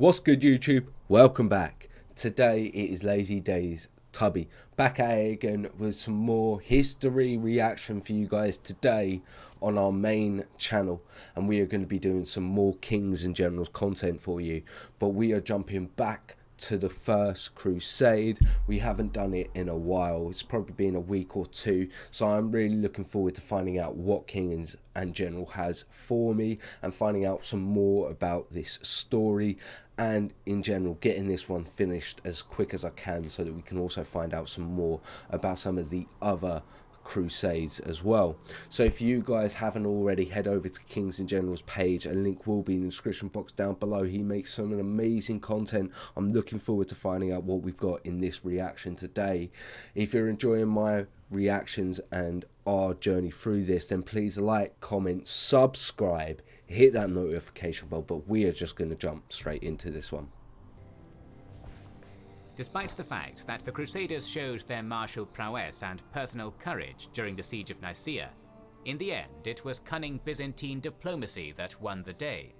What's good, YouTube? Welcome back. Today it is LazyDaze Tubby back at it again with some more history reaction for you guys today on our main channel, and we are going to be doing some more Kings and Generals content for you, but we are jumping back to the First Crusade. We haven't done it in a while. It's probably been a week or two, so I'm really looking forward to finding out what Kings and General has for me and finding out some more about this story, and in general getting this one finished as quick as I can so that we can also find out some more about some of the other Crusades as well. So if you guys haven't already, head over to Kings and Generals page. A link will be in the description box down below. He makes some amazing content. I'm looking forward to finding out what we've got in this reaction today. If you're enjoying my reactions and our journey through this, then please like, comment, subscribe, hit that notification bell. But we are just going to jump straight into this one. Despite the fact that the Crusaders showed their martial prowess and personal courage during the siege of Nicaea, in the end it was cunning Byzantine diplomacy that won the day.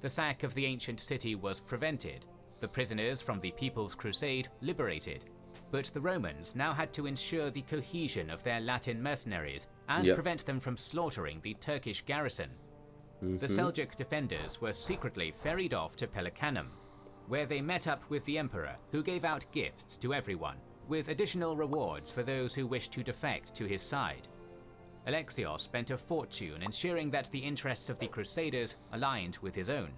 The sack of the ancient city was prevented, the prisoners from the People's Crusade liberated, but the Romans now had to ensure the cohesion of their Latin mercenaries and prevent them from slaughtering the Turkish garrison. The Seljuk defenders were secretly ferried off to Pelicanum, where they met up with the emperor, who gave out gifts to everyone, with additional rewards for those who wished to defect to his side. Alexios spent a fortune ensuring that the interests of the Crusaders aligned with his own,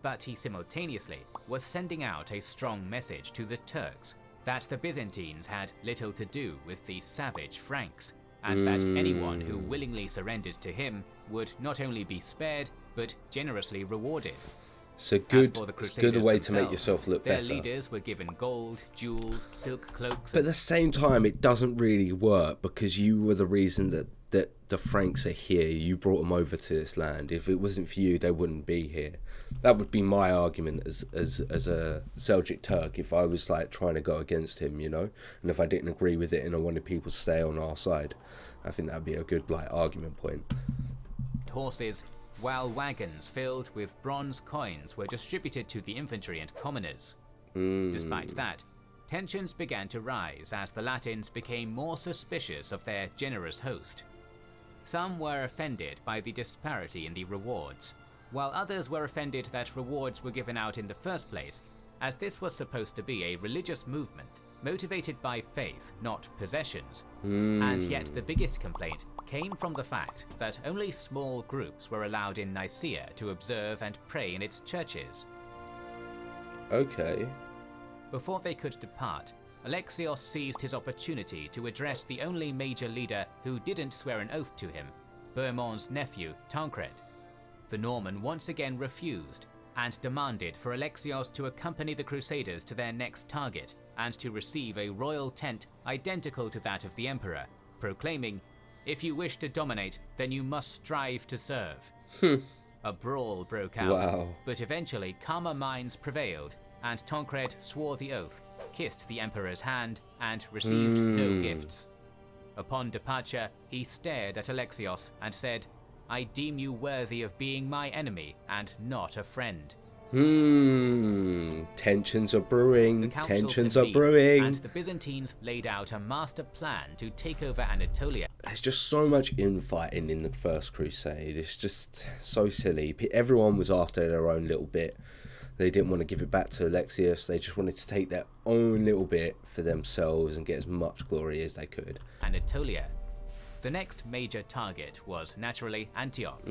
but he simultaneously was sending out a strong message to the Turks that the Byzantines had little to do with the savage Franks, and that anyone who willingly surrendered to him would not only be spared, but generously rewarded. So good, it's a good way to make yourself look better. Their leaders were given gold, jewels, silk cloaks. But at the same time, it doesn't really work, because you were the reason that the Franks are here. You brought them over to this land. If it wasn't for you, they wouldn't be here. That would be my argument as a Seljuk Turk if I was like trying to go against him, you know, and if I didn't agree with it and I wanted people to stay on our side. I think that'd be a good like argument point. Horses, while wagons filled with bronze coins were distributed to the infantry and commoners. Despite that, tensions began to rise as the Latins became more suspicious of their generous host. Some were offended by the disparity in the rewards, while others were offended that rewards were given out in the first place, as this was supposed to be a religious movement motivated by faith, not possessions. And yet the biggest complaint came from the fact that only small groups were allowed in Nicaea to observe and pray in its churches. Okay. Before they could depart, Alexios seized his opportunity to address the only major leader who didn't swear an oath to him, Bohemont's nephew, Tancred. The Norman once again refused and demanded for Alexios to accompany the Crusaders to their next target and to receive a royal tent identical to that of the emperor, proclaiming, "If you wish to dominate, then you must strive to serve." A brawl broke out, but eventually calmer minds prevailed, and Tancred swore the oath, kissed the emperor's hand, and received no gifts. Upon departure, he stared at Alexios and said, "I deem you worthy of being my enemy and not a friend." Tensions are brewing. Tensions are convened, brewing. And the Byzantines laid out a master plan to take over Anatolia. There's just so much infighting in the First Crusade. It's just so silly. Everyone was after their own little bit. They didn't want to give it back to Alexios. They just wanted to take their own little bit for themselves and get as much glory as they could. Anatolia. The next major target was naturally Antioch,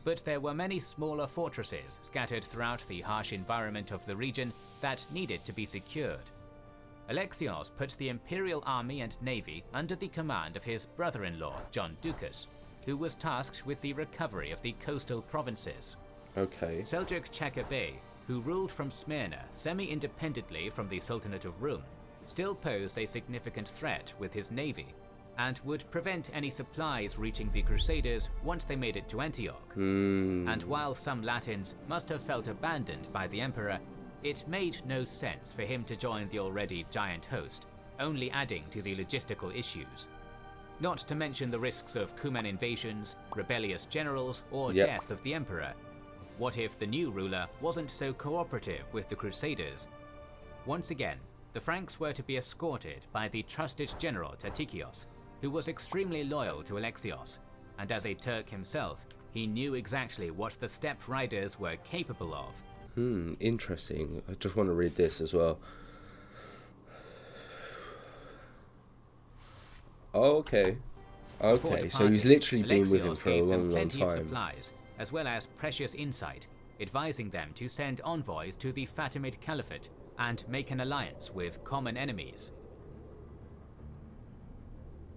but there were many smaller fortresses scattered throughout the harsh environment of the region that needed to be secured. Alexios put the imperial army and navy under the command of his brother-in-law, John Ducas, who was tasked with the recovery of the coastal provinces. Okay. Seljuk Chaka Bey, who ruled from Smyrna semi-independently from the Sultanate of Rome, still posed a significant threat with his navy, and would prevent any supplies reaching the Crusaders once they made it to Antioch. And while some Latins must have felt abandoned by the emperor, it made no sense for him to join the already giant host, only adding to the logistical issues. Not to mention the risks of Cuman invasions, rebellious generals, or death of the emperor. What if the new ruler wasn't so cooperative with the Crusaders? Once again, the Franks were to be escorted by the trusted general Tatikios, who was extremely loyal to Alexios, and as a Turk himself, he knew exactly what the steppe riders were capable of. Interesting. I just want to read this as well. Okay. Okay, so he's literally been with him for a long time. Of supplies, as well as precious insight, advising them to send envoys to the Fatimid Caliphate and make an alliance with common enemies.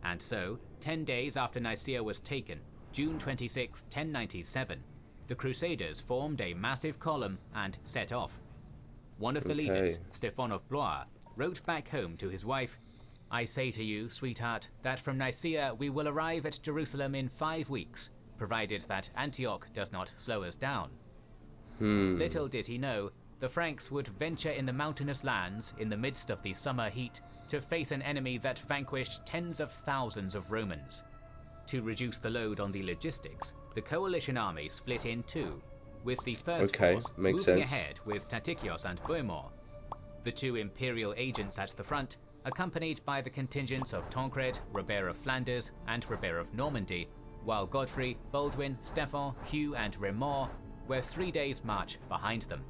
And so, 10 days after Nicaea was taken, June 26, 1097, the Crusaders formed a massive column and set off. One of the leaders, Stefan of Blois, wrote back home to his wife, "I say to you, sweetheart, that from Nicaea we will arrive at Jerusalem in 5 weeks, provided that Antioch does not slow us down." Little did he know, the Franks would venture in the mountainous lands in the midst of the summer heat to face an enemy that vanquished tens of thousands of Romans. To reduce the load on the logistics, the coalition army split in two, with the first force moving ahead with Tatikios and Bohemond. The two imperial agents at the front, accompanied by the contingents of Tancred, Robert of Flanders, and Robert of Normandy, while Godfrey, Baldwin, Stefan, Hugh, and Raymond were 3 days' march behind them.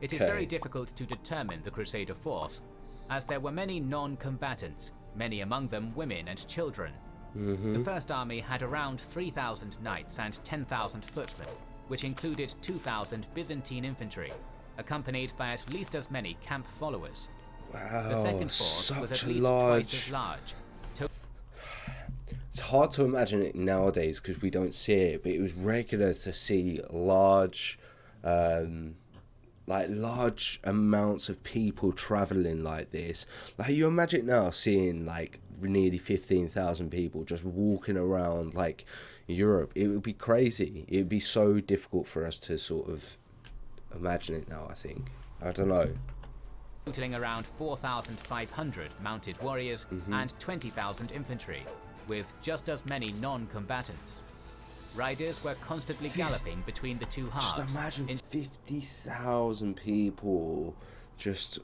It is very difficult to determine the Crusader force, as there were many non-combatants, many among them women and children. The First Army had around 3,000 knights and 10,000 footmen, which included 2,000 Byzantine infantry, accompanied by at least as many camp followers. Wow, the second force was at least twice as large. It's hard to imagine it nowadays because we don't see it, but it was regular to see large amounts of people traveling like this. Like, you imagine now seeing like nearly 15,000 people just walking around like Europe. It would be crazy. It would be so difficult for us to sort of imagine it now, I think. I don't know. Totaling around 4,500 mounted warriors and 20,000 infantry, with just as many non-combatants. Riders were constantly galloping between the two halves. Just imagine 50,000 people just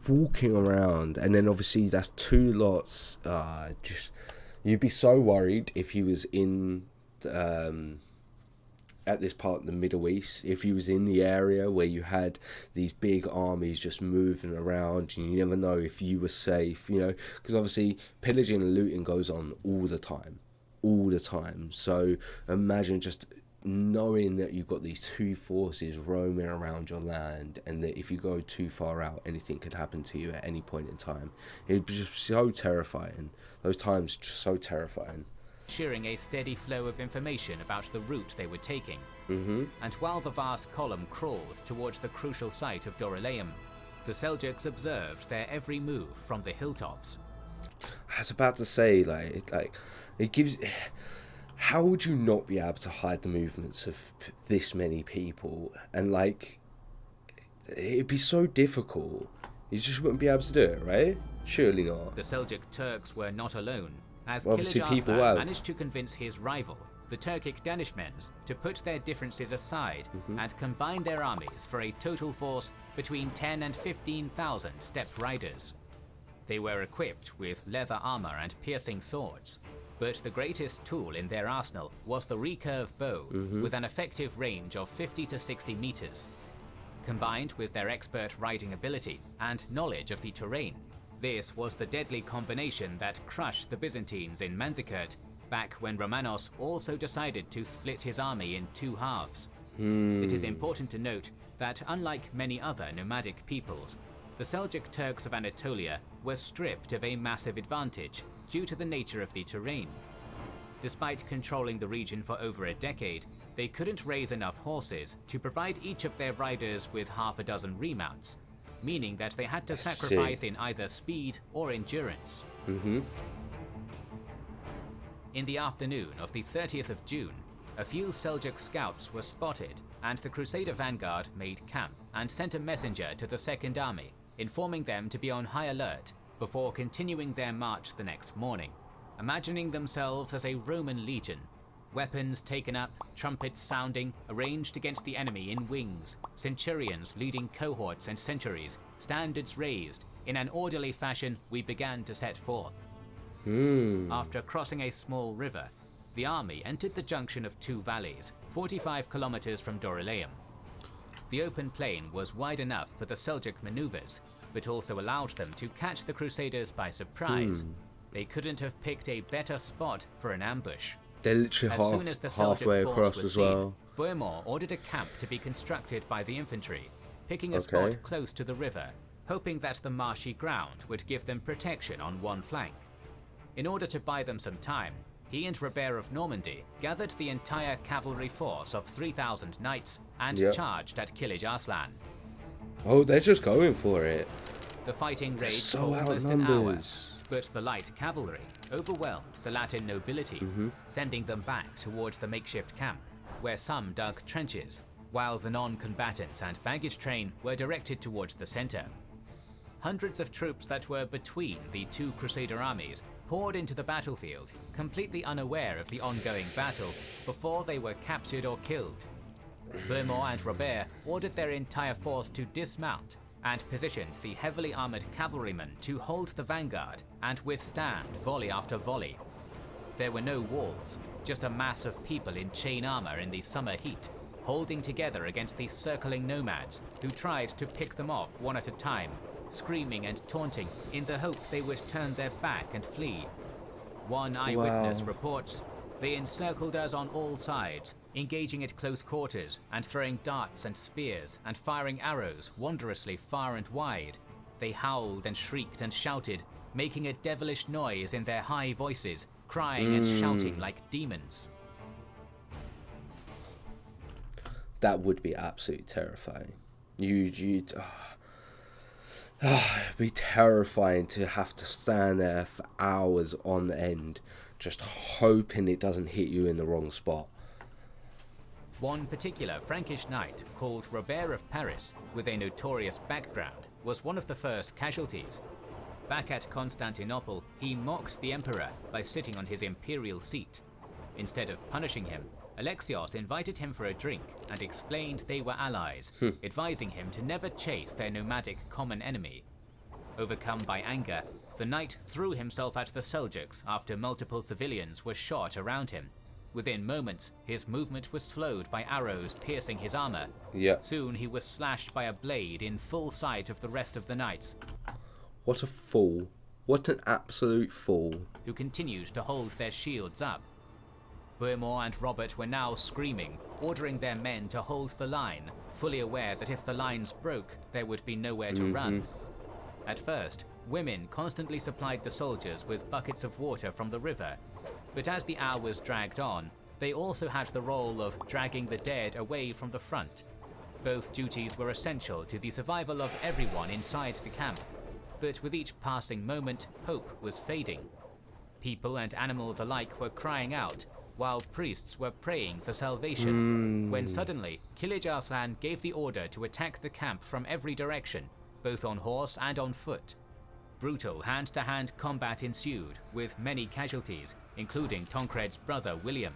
walking around, and then obviously that's two lots. You'd be so worried if you was in at this part of the Middle East, if you was in the area where you had these big armies just moving around, and you never know if you were safe, you know, because obviously pillaging and looting goes on all the time. So imagine just knowing that you've got these two forces roaming around your land, and that if you go too far out, anything could happen to you at any point in time. It'd be just so terrifying. Those times just so terrifying. Ensuring a steady flow of information about the route they were taking. And while the vast column crawled towards the crucial site of Dorylaeum, the Seljuks observed their every move from the hilltops. I was about to say, like it gives. How would you not be able to hide the movements of this many people? And like, it'd be so difficult. You just wouldn't be able to do it, right? Surely not. The Seljuk Turks were not alone, as Obviously Kilij people Arslan managed to convince his rival, the Turkic Danishmends, to put their differences aside and combine their armies for a total force between 10 and 15,000 steppe riders. They were equipped with leather armor and piercing swords, but the greatest tool in their arsenal was the recurve bow, with an effective range of 50 to 60 meters. Combined with their expert riding ability and knowledge of the terrain, this was the deadly combination that crushed the Byzantines in Manzikert, back when Romanos also decided to split his army in two halves. It is important to note that unlike many other nomadic peoples, the Seljuk Turks of Anatolia were stripped of a massive advantage due to the nature of the terrain. Despite controlling the region for over a decade, they couldn't raise enough horses to provide each of their riders with half a dozen remounts, meaning that they had to sacrifice in either speed or endurance. In the afternoon of the 30th of June, a few Seljuk scouts were spotted, and the Crusader vanguard made camp and sent a messenger to the Second Army, informing them to be on high alert before continuing their march the next morning. Imagining themselves as a Roman legion, Weapons taken up, trumpets sounding, arranged against the enemy in wings, centurions leading cohorts and centuries, standards raised, in an orderly fashion we began to set forth. After crossing a small river, the army entered the junction of two valleys, 45 kilometers from Dorylaeum. The open plain was wide enough for the Seljuk maneuvers, but also allowed them to catch the Crusaders by surprise. They couldn't have picked a better spot for an ambush. They're literally As soon as the halfway Seljuk across force was as seen, well. Bohemond ordered a camp to be constructed by the infantry, picking a spot close to the river, hoping that the marshy ground would give them protection on one flank. In order to buy them some time, he and Robert of Normandy gathered the entire cavalry force of 3,000 knights and charged at Kilij Arslan. Oh, they're just going for it. The fighting raged so for almost an hour, outnumbers. but the light cavalry overwhelmed the Latin nobility, sending them back towards the makeshift camp, where some dug trenches, while the non-combatants and baggage train were directed towards the center. Hundreds of troops that were between the two Crusader armies poured into the battlefield, completely unaware of the ongoing battle, before they were captured or killed. Bohemond and Robert ordered their entire force to dismount and positioned the heavily armored cavalrymen to hold the vanguard and withstand volley after volley. There were no walls, just a mass of people in chain armor in the summer heat, holding together against the circling nomads who tried to pick them off one at a time, screaming and taunting in the hope they would turn their back and flee. One eyewitness reports, "They encircled us on all sides, engaging at close quarters and throwing darts and spears and firing arrows wondrously far and wide. They howled and shrieked and shouted, making a devilish noise in their high voices, crying and shouting like demons." That would be absolutely terrifying. It'd be terrifying to have to stand there for hours on end, just hoping it doesn't hit you in the wrong spot. One particular Frankish knight, called Robert of Paris, with a notorious background, was one of the first casualties. Back at Constantinople, he mocked the emperor by sitting on his imperial seat. Instead of punishing him, Alexios invited him for a drink and explained they were allies, advising him to never chase their nomadic common enemy. Overcome by anger, the knight threw himself at the Seljuks after multiple civilians were shot around him. Within moments, his movement was slowed by arrows piercing his armor. Soon he was slashed by a blade in full sight of the rest of the knights. What a fool. What an absolute fool. Who continued to hold their shields up. Bohemond and Robert were now screaming, ordering their men to hold the line, fully aware that if the lines broke, there would be nowhere to run. At first, women constantly supplied the soldiers with buckets of water from the river, but as the hours dragged on, they also had the role of dragging the dead away from the front. Both duties were essential to the survival of everyone inside the camp, but with each passing moment, hope was fading. People and animals alike were crying out, while priests were praying for salvation, when suddenly Kilij Arslan gave the order to attack the camp from every direction, both on horse and on foot. Brutal hand-to-hand combat ensued, with many casualties, including Tancred's brother William.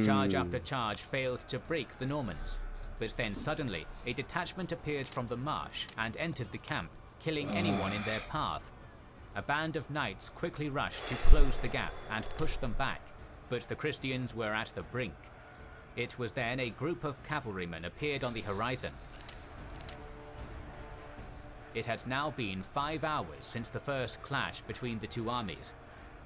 Charge after charge failed to break the Normans, but then suddenly a detachment appeared from the marsh and entered the camp, killing anyone in their path. A band of knights quickly rushed to close the gap and push them back, but the Christians were at the brink. It was then a group of cavalrymen appeared on the horizon. It had now been 5 hours since the first clash between the two armies,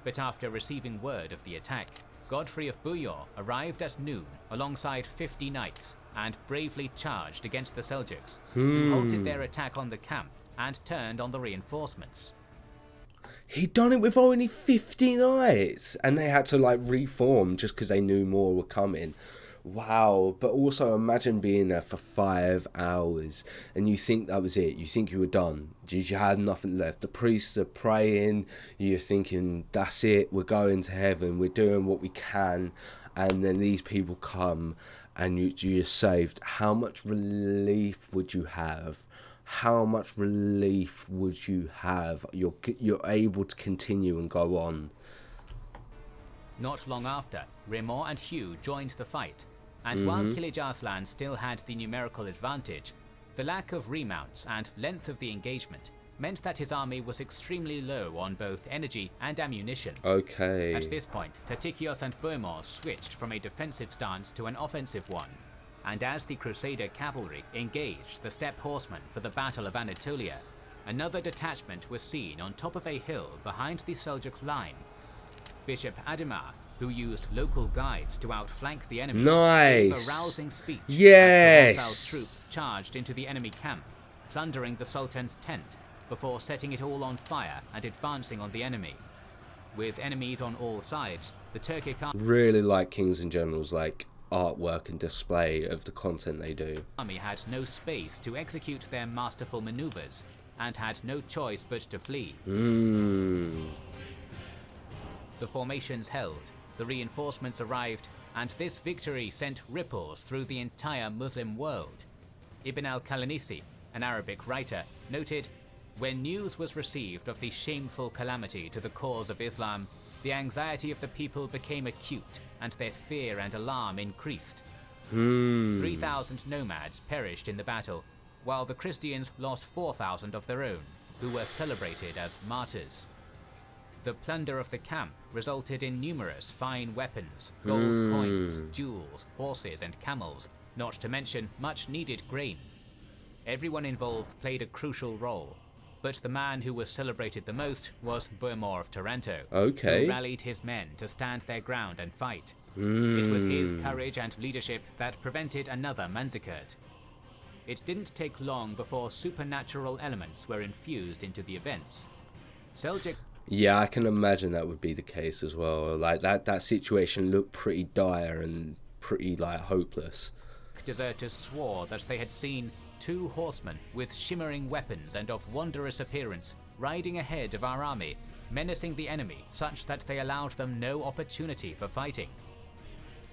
but after receiving word of the attack, Godfrey of Bouillon arrived at noon alongside 50 knights and bravely charged against the Seljuks, who halted their attack on the camp and turned on the reinforcements. He'd done it with only 50 knights, and they had to reform just because they knew more were coming. Wow. But also imagine being there for 5 hours and you think that was it. You think you were done. You had nothing left. The priests are praying. You're thinking, that's it. We're going to heaven. We're doing what we can. And then these people come and you're saved. How much relief would you have? How much relief would you have? You're able to continue and go on. Not long after, Rimor and Hugh joined the fight, and while Kilij Arslan still had the numerical advantage, the lack of remounts and length of the engagement meant that his army was extremely low on both energy and ammunition. Okay. At this point, Tatikios and Boemor switched from a defensive stance to an offensive one, and as the Crusader cavalry engaged the steppe horsemen for the Battle of Anatolia, another detachment was seen on top of a hill behind the Seljuk line. Bishop Ademar, who used local guides to outflank the enemy, gave a rousing speech as the Horsal troops charged into the enemy camp, plundering the Sultan's tent before setting it all on fire and advancing on the enemy. With enemies on all sides, the Turkic really like Kings&Genrals, like artwork and display of the content they do. army had no space to execute their masterful maneuvers and had no choice but to flee. The formations held, the reinforcements arrived, and this victory sent ripples through the entire Muslim world. Ibn al-Qalanisi, an Arabic writer, noted, "When news was received of the shameful calamity to the cause of Islam, the anxiety of the people became acute, and their fear and alarm increased. 3,000 nomads perished in the battle, while the Christians lost 4,000 of their own, who were celebrated as martyrs. The plunder of the camp resulted in numerous fine weapons, gold coins, jewels, horses and camels, not to mention much needed grain. Everyone involved played a crucial role, but the man who was celebrated the most was Boemor of Taranto, who rallied his men to stand their ground and fight. It was his courage and leadership that prevented another Manzikert. It didn't take long before supernatural elements were infused into the events. Seljuk... Yeah, I can imagine that would be the case as well. Like that situation looked pretty dire and pretty like hopeless. Deserters swore that they had seen 2 horsemen with shimmering weapons and of wondrous appearance riding ahead of our army, menacing the enemy such that they allowed them no opportunity for fighting.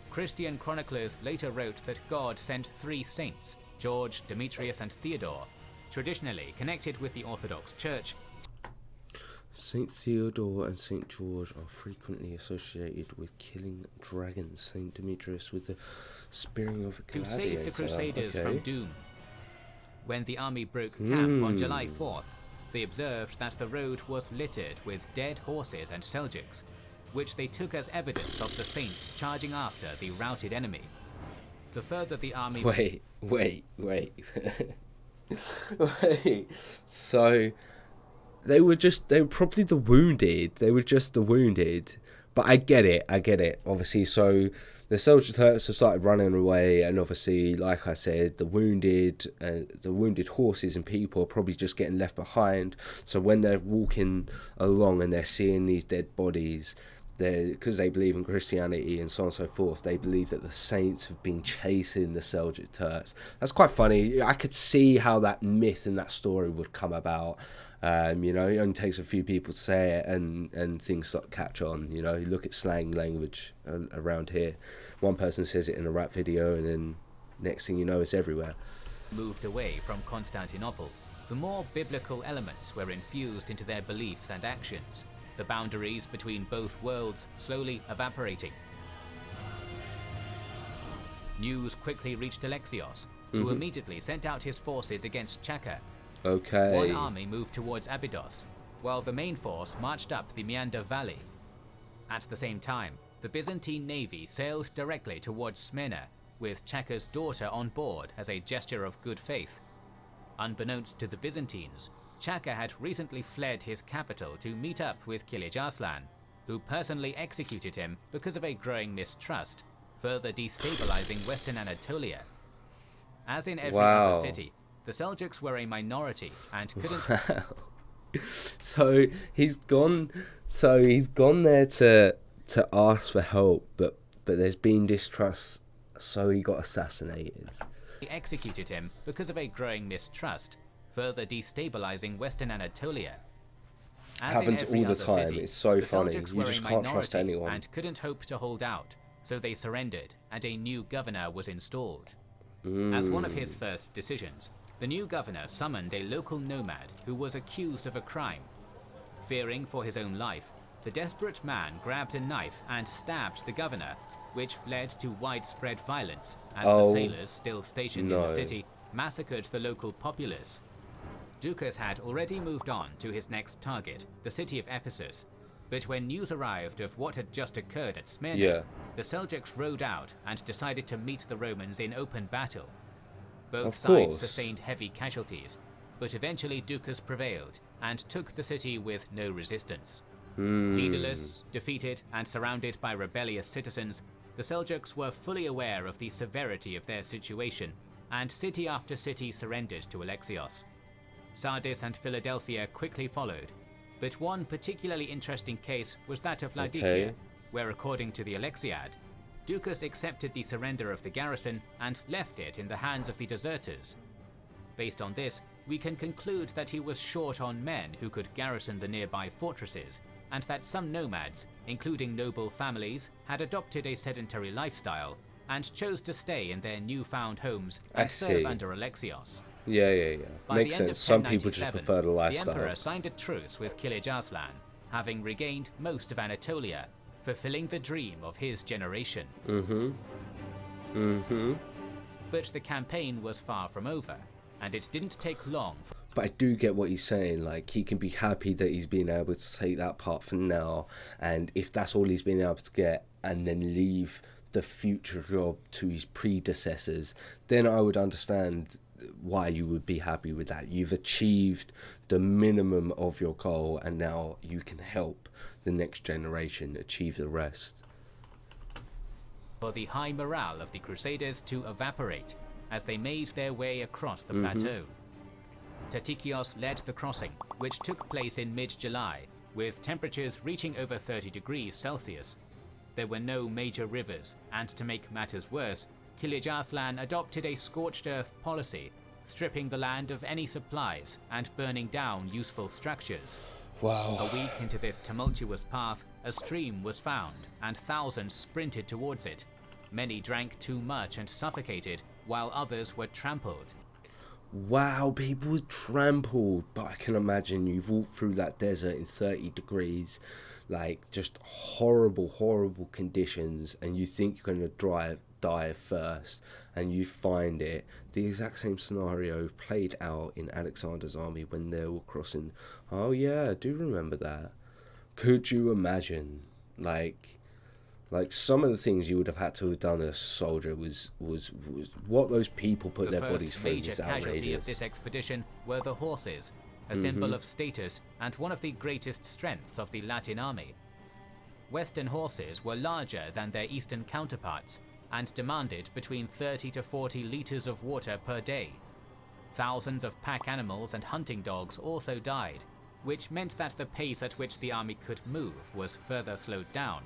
Christian chroniclers later wrote that God sent 3 saints, George, Demetrius and Theodore, traditionally connected with the Orthodox Church. Saint Theodore and Saint George are frequently associated with killing dragons. Saint Demetrius with the spearing of a gladiator. To save the Crusaders from doom. When the army broke camp on July 4th, they observed that the road was littered with dead horses and Seljuks, which they took as evidence of the saints charging after the routed enemy. The further the army... Wait. So... They were probably the wounded. They were just the wounded. But I get it. Obviously, so the Seljuk Turks have started running away, and obviously, like I said, the wounded horses and people are probably just getting left behind. So when they're walking along and they're seeing these dead bodies, because they believe in Christianity and so on and so forth, they believe that the saints have been chasing the Seljuk Turks. That's quite funny. I could see how that myth and that story would come about. It only takes a few people to say it and things start to catch on. You look at slang language around here. One person says it in a rap video and then next thing you know it's everywhere. Moved away from Constantinople, the more biblical elements were infused into their beliefs and actions, the boundaries between both worlds slowly evaporating. News quickly reached Alexios, who immediately sent out his forces against Chaka. One army moved towards Abydos, while the main force marched up the Meander Valley. At the same time, the Byzantine navy sailed directly towards Smyrna, with Chaka's daughter on board as a gesture of good faith. Unbeknownst to the Byzantines, Chaka had recently fled his capital to meet up with Kilij Arslan, who personally executed him because of a growing mistrust, further destabilizing Western Anatolia. As in every other city, the Seljuks were a minority and couldn't... So he's gone there to ask for help, but there's been distrust, so he got assassinated. He executed him because of a growing mistrust, further destabilizing Western Anatolia. As happens in every all the other time. city, it's so the funny. Seljuks You were just a can't trust minority anyone. and couldn't hope to hold out, so they surrendered and a new governor was installed. As one of his first decisions, the new governor summoned a local nomad who was accused of a crime. Fearing for his own life, the desperate man grabbed a knife and stabbed the governor, which led to widespread violence as the sailors still stationed in the city massacred the local populace. Ducas had already moved on to his next target, the city of Ephesus, but when news arrived of what had just occurred at Smyrna, the Seljuks rode out and decided to meet the Romans in open battle. Both sides sustained heavy casualties, but eventually Ducas prevailed and took the city with no resistance. Leaderless, defeated, and surrounded by rebellious citizens, the Seljuks were fully aware of the severity of their situation, and city after city surrendered to Alexios. Sardis and Philadelphia quickly followed, but one particularly interesting case was that of Laodicea, where according to the Alexiad, Ducas accepted the surrender of the garrison and left it in the hands of the deserters. Based on this, we can conclude that he was short on men who could garrison the nearby fortresses, and that some nomads, including noble families, had adopted a sedentary lifestyle and chose to stay in their newfound homes and serve under Alexios. Makes sense. Some people just prefer the lifestyle. The emperor signed a truce with Kilij Arslan, having regained most of Anatolia, fulfilling the dream of his generation. But the campaign was far from over, and it didn't take long for... But I do get what he's saying, like, he can be happy that he's been able to take that part for now, and if that's all he's been able to get, and then leave the future job to his predecessors, then I would understand why you would be happy with that. You've achieved the minimum of your goal, and now you can help the next generation achieve the rest. For the high morale of the Crusaders to evaporate as they made their way across the plateau. Tatikios led the crossing, which took place in mid-July, with temperatures reaching over 30 degrees Celsius. There were no major rivers, and to make matters worse, Kilij Arslan adopted a scorched earth policy, stripping the land of any supplies and burning down useful structures. A week into this tumultuous path, a stream was found, and thousands sprinted towards it. Many drank too much and suffocated, while others were trampled. Wow, people were trampled. But I can imagine you've walked through that desert in 30 degrees, like just horrible, horrible conditions, and you think you're going to die first, and you find it. The exact same scenario played out in Alexander's army when they were crossing. Oh yeah, I do remember that. Could you imagine, like some of the things you would have had to have done as a soldier was what those people put their bodies through. The first major casualty of this expedition were the horses, a symbol of status and one of the greatest strengths of the Latin army. Western horses were larger than their eastern counterparts and demanded between 30 to 40 liters of water per day. Thousands of pack animals and hunting dogs also died, which meant that the pace at which the army could move was further slowed down.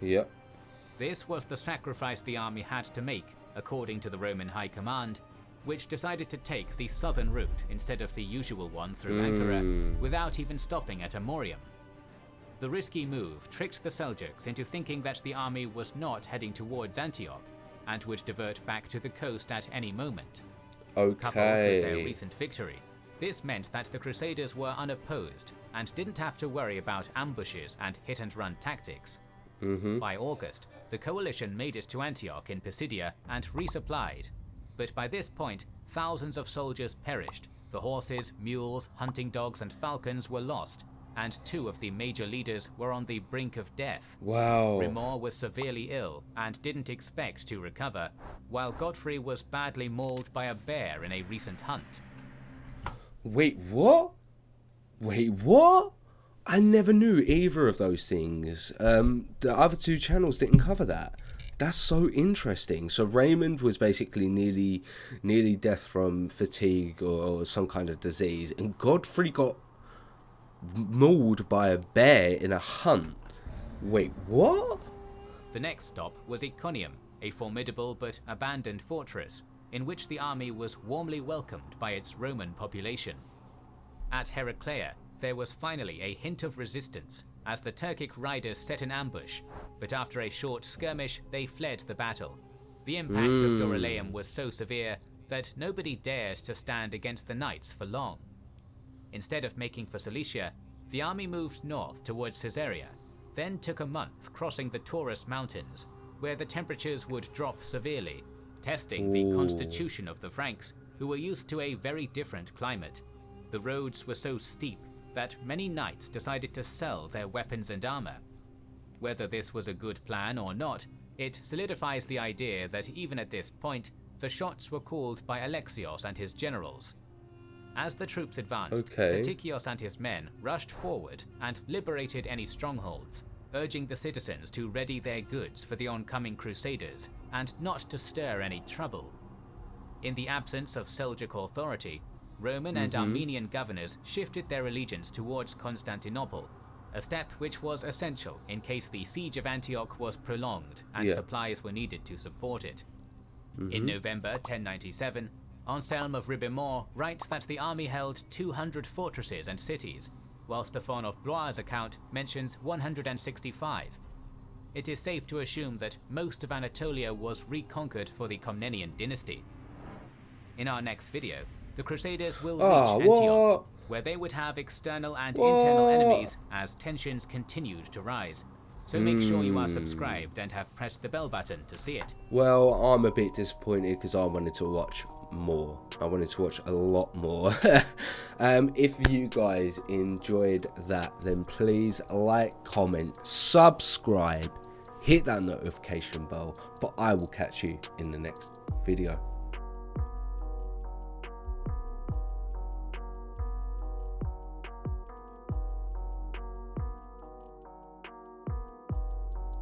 This was the sacrifice the army had to make, according to the Roman High Command, which decided to take the southern route instead of the usual one through Ankara, without even stopping at Amorium. The risky move tricked the Seljuks into thinking that the army was not heading towards Antioch, and would divert back to the coast at any moment. Coupled with their recent victory, this meant that the Crusaders were unopposed and didn't have to worry about ambushes and hit-and-run tactics. By August, the coalition made it to Antioch in Pisidia and resupplied. But by this point, thousands of soldiers perished. The horses, mules, hunting dogs, and falcons were lost, and 2 of the major leaders were on the brink of death. Rimor was severely ill and didn't expect to recover, while Godfrey was badly mauled by a bear in a recent hunt. Wait, what? I never knew either of those things. The other 2 channels didn't cover that. That's so interesting. So Raymond was basically nearly death from fatigue or some kind of disease, and Godfrey got mauled by a bear in a hunt. Wait, what? The next stop was Iconium, a formidable but abandoned fortress, in which the army was warmly welcomed by its Roman population. At Heraclea, there was finally a hint of resistance, as the Turkic riders set an ambush, but after a short skirmish, they fled the battle. The impact of Dorylaeum was so severe that nobody dared to stand against the knights for long. Instead of making for Cilicia, the army moved north towards Caesarea, then took a month crossing the Taurus Mountains, where the temperatures would drop severely, testing the constitution of the Franks, who were used to a very different climate. The roads were so steep that many knights decided to sell their weapons and armor. Whether this was a good plan or not, it solidifies the idea that even at this point, the shots were called by Alexios and his generals. As the troops advanced, Tatikios and his men rushed forward and liberated any strongholds, urging the citizens to ready their goods for the oncoming Crusaders and not to stir any trouble. In the absence of Seljuk authority, Roman and Armenian governors shifted their allegiance towards Constantinople, a step which was essential in case the siege of Antioch was prolonged and supplies were needed to support it. In November 1097, Anselm of Ribemont writes that the army held 200 fortresses and cities, while Stefan of Blois' account mentions 165. It is safe to assume that most of Anatolia was reconquered for the Komnenian dynasty. In our next video, the Crusaders will reach Antioch, where they would have external and internal enemies as tensions continued to rise. So make sure you are subscribed and have pressed the bell button to see it. Well, I'm a bit disappointed because I wanted to watch more. I wanted to watch a lot more. If you guys enjoyed that, then please like, comment, subscribe, hit that notification bell. But I will catch you in the next video.